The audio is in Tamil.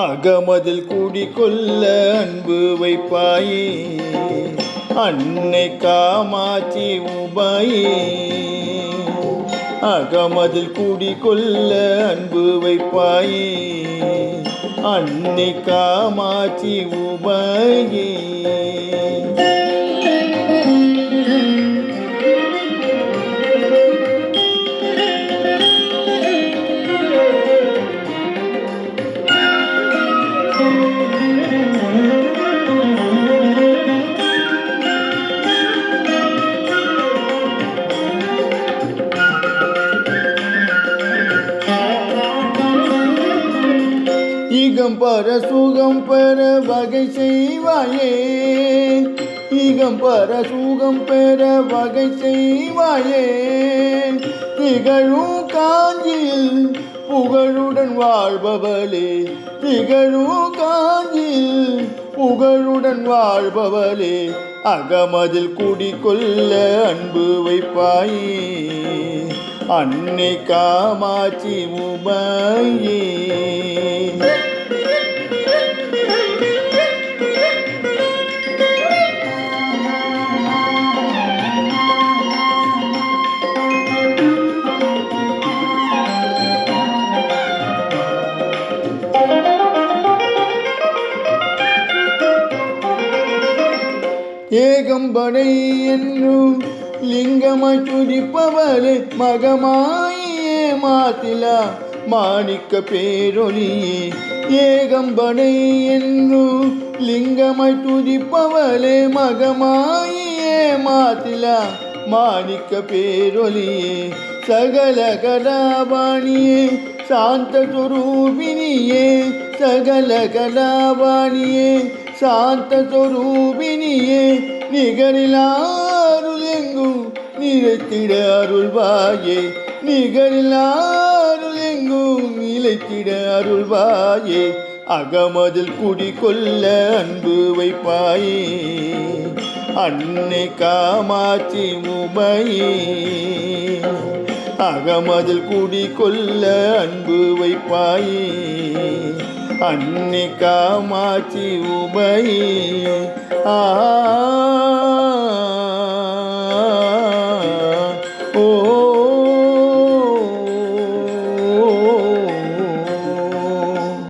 அகமதில் குடிகொள்ள அன்பு வைப்பாயே அன்னை காமாட்சி உபாயே. அகமதில் குடிகொள்ள அன்பு வைப்பாயே அன்னை காமாட்சி உபாயே. ஈகம் பர சுகம் பெற வகை செய்வாயே ஈகம் பர சுகம் பெற வகை செய்வாயே. திகழும் காஞ்சியில் புகழுடன் வாழ்பவளே திகழும் காஞ்சியில் புகழுடன் வாழ்பவளே. அகமதில் குடிகொள்ள அன்பு வைப்பாயே அன்னை காமாட்சி உபாயே. ஏகம்படை என்னும் லிங்கமாய் துதிப்பவளே மகமாயே மாத்திலா மாணிக்க பேரொலியே. ஏகம்படை என்னும் லிங்கமாய் துதிப்பவளே மகமாயே மாத்திலா மாணிக்க பேரொலியே. சகல கலாபாணியே சாந்த சொரூபினியே சகல கலாபாணியே சாந்த சொரூபினியே. நிகரிலாருள் எங்கும் நிலைத்திட அருள்வாயே நிகரிலாருள் எங்கும் நிலைத்திட அருள்வாயே. அகமதில் குடிகொள்ள அன்பு வைப்பாயே அன்னை காமாட்சி உபாயே. அகமதில் குடிகொள்ள அன்பு வைப்பாயே அன்னை காமாட்சி உபாயே. ஆ ஓ